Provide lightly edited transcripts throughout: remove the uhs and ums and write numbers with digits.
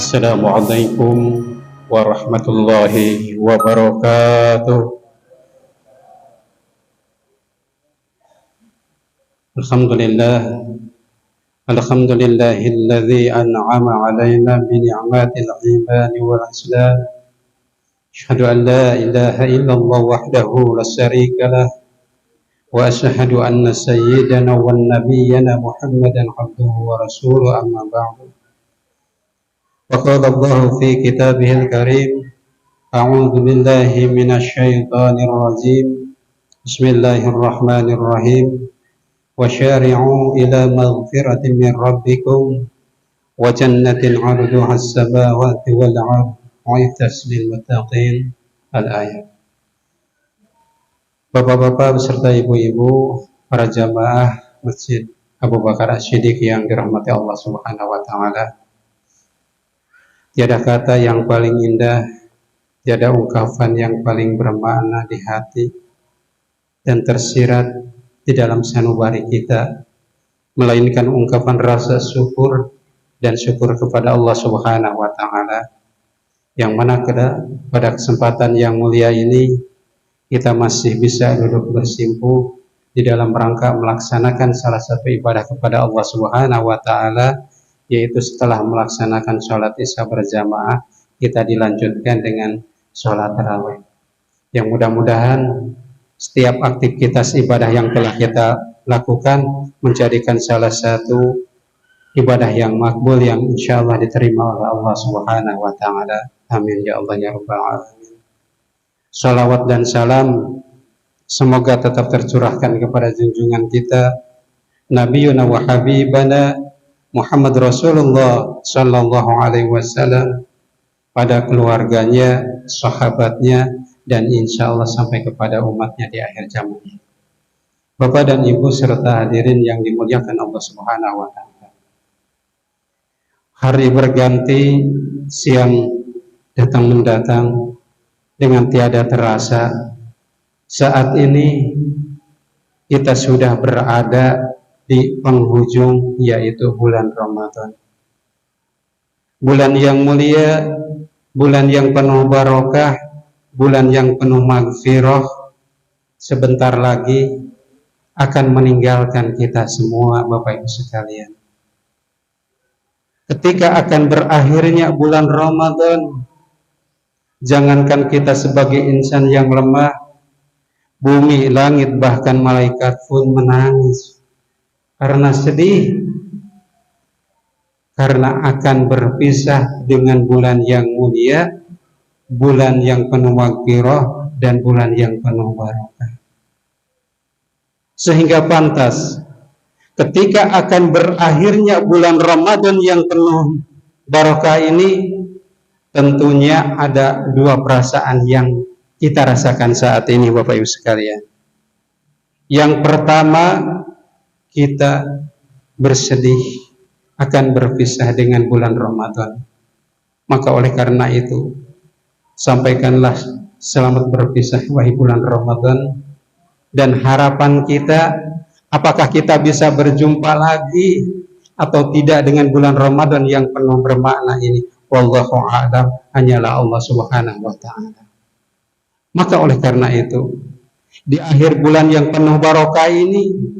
Assalamualaikum warahmatullahi wabarakatuh. Alhamdulillah, alhamdulillahilladzi an'ama 'alaina bi ni'matil imani wal islam. Asyhadu an la ilaha illallah wahdahu la syarika lah wa asyhadu anna sayyidana wan nabiyyana Muhammadan abduhu wa rasuluhu amma ba'du. وقال الله في كتابه الكريم أعوذ بالله من الشيطان الرجيم بسم الله الرحمن الرحيم وشارعوا إلى مغفرة من ربكم وجنة عرضها السماوات والأرض أعدت للمتقين الآية. Bapak-bapak beserta ibu-ibu para jamaah Masjid Abu Bakar As-Siddiq yang dirahmati Allah Subhanahu wa taala. Tiada kata yang paling indah, tiada ungkapan yang paling bermakna di hati dan tersirat di dalam sanubari kita, melainkan ungkapan rasa syukur dan syukur kepada Allah Subhanahu wa taala. Yang mana pada kesempatan yang mulia ini kita masih bisa duduk bersimpuh di dalam rangka melaksanakan salah satu ibadah kepada Allah Subhanahu wa taala, yaitu setelah melaksanakan sholat isya berjamaah, kita dilanjutkan dengan sholat tarawih. Yang mudah-mudahan setiap aktivitas ibadah yang telah kita lakukan menjadikan salah satu ibadah yang makbul, yang insya Allah diterima oleh Allah Subhanahu wa taala. Amin ya Allah ya Rabbal alamin. Salawat dan salam semoga tetap tercurahkan kepada junjungan kita Nabiyuna wa Habibana Muhammad Rasulullah Sallallahu Alaihi Wasallam, pada keluarganya, sahabatnya, dan insya Allah sampai kepada umatnya di akhir zaman. Bapak dan Ibu serta hadirin yang dimuliakan Allah Subhanahu Wa Taala. Hari berganti, siang datang mendatang dengan tiada terasa. Saat ini kita sudah berada di penghujung, yaitu bulan Ramadan. Bulan yang mulia, bulan yang penuh barokah, bulan yang penuh maghfirah, sebentar lagi akan meninggalkan kita semua, Bapak Ibu sekalian. Ketika akan berakhirnya bulan Ramadan, jangankan kita sebagai insan yang lemah, bumi, langit, bahkan malaikat pun menangis karena sedih, karena akan berpisah dengan bulan yang mulia, bulan yang penuh maghfirah, dan bulan yang penuh barokah. Sehingga pantas ketika akan berakhirnya bulan Ramadan yang penuh barokah ini, tentunya ada dua perasaan yang kita rasakan saat ini, Bapak Ibu sekalian. Yang pertama, kita bersedih akan berpisah dengan bulan Ramadan. Maka oleh karena itu, sampaikanlah selamat berpisah wahai bulan Ramadan, dan harapan kita, apakah kita bisa berjumpa lagi atau tidak dengan bulan Ramadan yang penuh bermakna ini. Wallahu a'lam, hanyalah Allah Subhanahu wa taala. Maka oleh karena itu, di akhir bulan yang penuh barokah ini,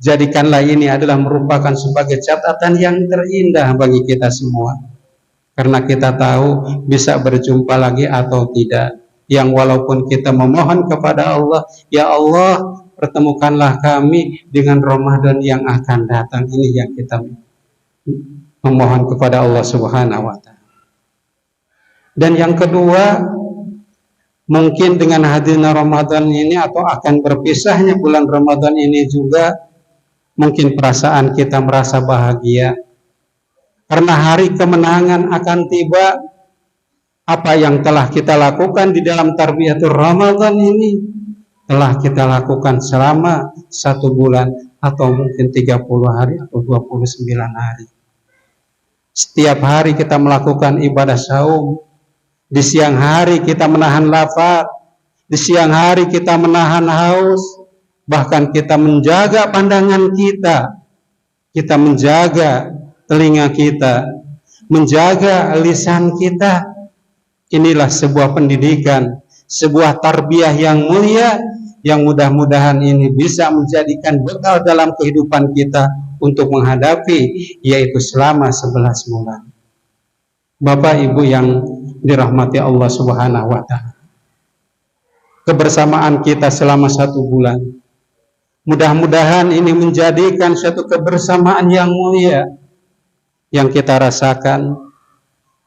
jadikanlah ini adalah merupakan sebagai catatan yang terindah bagi kita semua. Karena kita tahu bisa berjumpa lagi atau tidak. Yang walaupun kita memohon kepada Allah, ya Allah, pertemukanlah kami dengan Ramadan yang akan datang ini, yang kita memohon kepada Allah Subhanahu wa taala. Dan yang kedua, mungkin dengan hadirnya Ramadan ini atau akan berpisahnya bulan Ramadan ini juga, mungkin perasaan kita merasa bahagia karena hari kemenangan akan tiba. Apa yang telah kita lakukan di dalam tarbiyatul Ramadan ini telah kita lakukan selama 1 bulan atau mungkin 30 hari atau 29 hari. Setiap hari kita melakukan ibadah saum. Di siang hari kita menahan lapar, di siang hari kita menahan haus, bahkan kita menjaga pandangan kita menjaga telinga kita, menjaga lisan kita. Inilah sebuah pendidikan, sebuah tarbiyah yang mulia, yang mudah-mudahan ini bisa menjadikan bekal dalam kehidupan kita untuk menghadapi, yaitu selama 11 bulan. Bapak Ibu yang dirahmati Allah Subhanahu wa Ta'ala, kebersamaan kita selama 1 bulan, mudah-mudahan ini menjadikan suatu kebersamaan yang mulia yang kita rasakan.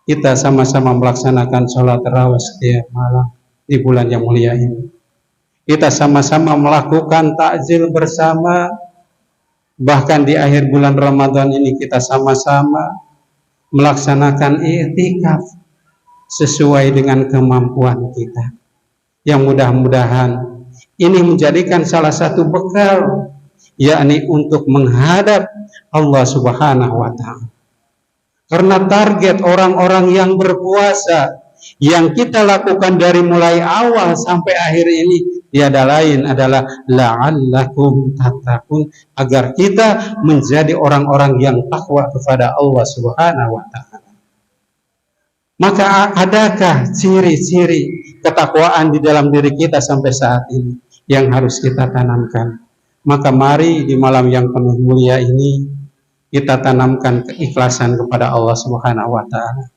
Kita sama-sama melaksanakan sholat tarawih setiap malam di bulan yang mulia ini. Kita sama-sama melakukan takjil bersama. Bahkan di akhir bulan Ramadan ini kita sama-sama melaksanakan i'tikaf sesuai dengan kemampuan kita. Yang mudah-mudahan ini menjadikan salah satu bekal, yakni untuk menghadap Allah Subhanahu wa Ta'ala. Karena target orang-orang yang berpuasa yang kita lakukan dari mulai awal sampai akhir ini tiada lain adalah la'allakum tattaqun, agar kita menjadi orang-orang yang takwa kepada Allah Subhanahu wa Ta'ala. Maka adakah ciri-ciri ketakwaan di dalam diri kita sampai saat ini yang harus kita tanamkan? Maka mari di malam yang penuh mulia ini kita tanamkan keikhlasan kepada Allah Subhanahu wa Ta'ala.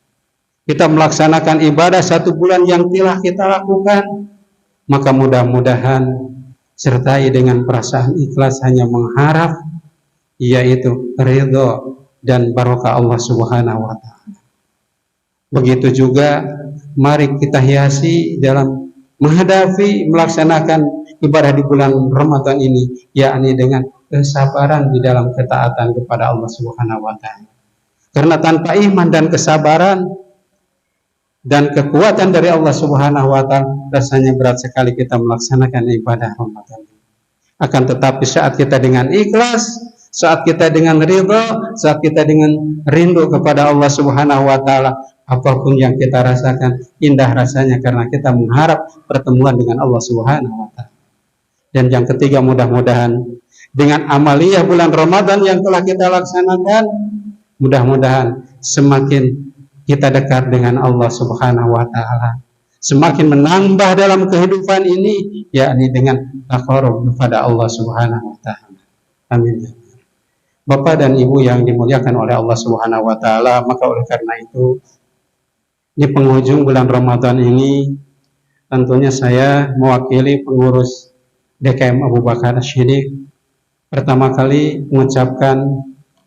Kita melaksanakan ibadah 1 bulan yang telah kita lakukan, maka mudah-mudahan sertai dengan perasaan ikhlas hanya mengharap, yaitu ridho dan barokah Allah Subhanahu wa Ta'ala. Begitu juga mari kita hiasi dalam menghadapi, melaksanakan ibadah di bulan Ramadan ini, yakni dengan kesabaran di dalam ketaatan kepada Allah Subhanahu wa Ta'ala. Karena tanpa iman dan kesabaran dan kekuatan dari Allah Subhanahu wa Ta'ala, rasanya berat sekali kita melaksanakan ibadah Ramadan. Akan tetapi saat kita dengan ikhlas, saat kita dengan ridha, saat kita dengan rindu kepada Allah Subhanahu wa Ta'ala, apapun yang kita rasakan indah rasanya karena kita mengharap pertemuan dengan Allah Subhanahu wa Ta'ala. Dan yang ketiga, mudah-mudahan dengan amaliyah bulan Ramadan yang telah kita laksanakan, mudah-mudahan semakin kita dekat dengan Allah Subhanahu wa Ta'ala, semakin menambah dalam kehidupan ini, yakni dengan taqarrub kepada Allah Subhanahu wa Ta'ala. Amin. Bapak dan Ibu yang dimuliakan oleh Allah Subhanahu wa Ta'ala, maka oleh karena itu di penghujung bulan Ramadan ini tentunya saya mewakili pengurus DKM Abu Bakar As-Siddiq pertama kali mengucapkan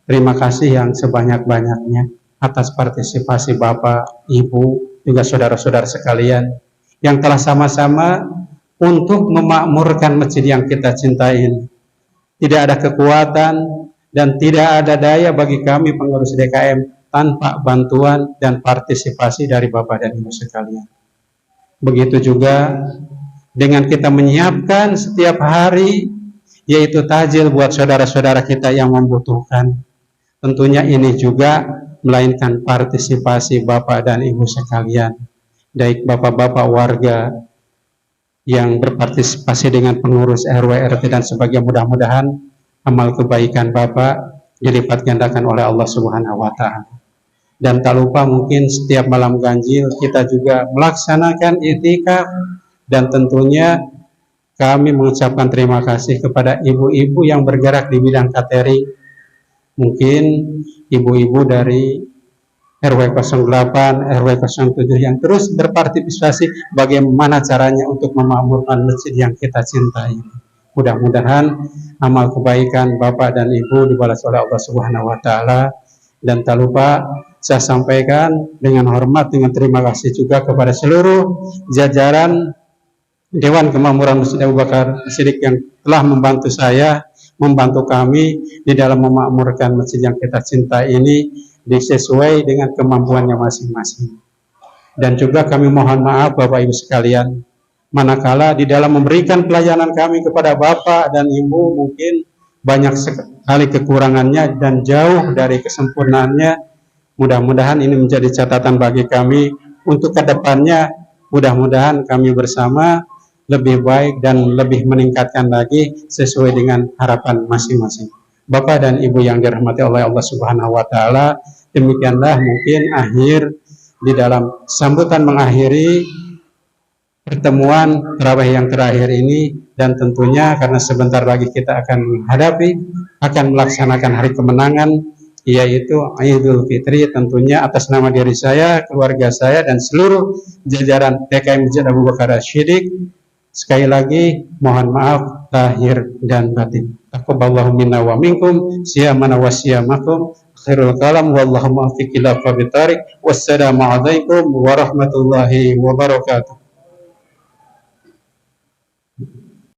terima kasih yang sebanyak-banyaknya atas partisipasi Bapak, Ibu, juga saudara-saudara sekalian yang telah sama-sama untuk memakmurkan masjid yang kita cintai ini. Tidak ada kekuatan dan tidak ada daya bagi kami pengurus DKM tanpa bantuan dan partisipasi dari Bapak dan Ibu sekalian. Begitu juga dengan kita menyiapkan setiap hari, yaitu tajil buat saudara-saudara kita yang membutuhkan. Tentunya ini juga melainkan partisipasi Bapak dan Ibu sekalian, baik Bapak-bapak warga yang berpartisipasi dengan pengurus RW, RT dan sebagainya. Mudah-mudahan amal kebaikan Bapak dilipat gandakan oleh Allah Subhanahu wa Ta'ala. Dan tak lupa mungkin setiap malam ganjil kita juga melaksanakan i'tikaf, dan tentunya kami mengucapkan terima kasih kepada ibu-ibu yang bergerak di bidang catering. Mungkin ibu-ibu dari RW 08, RW 07 yang terus berpartisipasi bagaimana caranya untuk memakmurkan masjid yang kita cintai. Mudah-mudahan amal kebaikan Bapak dan Ibu dibalas oleh Allah Subhanahu wa Ta'ala. Dan tak lupa saya sampaikan dengan hormat, dengan terima kasih juga kepada seluruh jajaran Dewan Kemakmuran Masjid Abu Bakar As-Siddiq yang telah membantu saya, membantu kami di dalam memakmurkan masjid yang kita cintai ini sesuai dengan kemampuannya masing-masing. Dan juga kami mohon maaf Bapak Ibu sekalian, manakala di dalam memberikan pelayanan kami kepada Bapak dan Ibu mungkin banyak sekali kekurangannya dan jauh dari kesempurnaannya. Mudah-mudahan ini menjadi catatan bagi kami untuk kedepannya. Mudah-mudahan kami bersama lebih baik dan lebih meningkatkan lagi sesuai dengan harapan masing-masing. Bapak dan Ibu yang dirahmati oleh Allah Subhanahu wa Ta'ala, Demikianlah mungkin akhir di dalam sambutan mengakhiri pertemuan tarawih yang terakhir ini, dan tentunya karena sebentar lagi kita akan melaksanakan hari kemenangan, yaitu Idul Fitri. Tentunya atas nama diri saya, keluarga saya, dan seluruh jajaran TKM Masjid Abu Bakar As-Siddiq, sekali lagi mohon maaf lahir dan batin. Taqabbalallahu minna wa minkum, siyamana wa siyamakum. Khairul kalam wallahu muwaffiq ila aqwamit thariq. Wassalamu alaikum warahmatullahi wabarakatuh.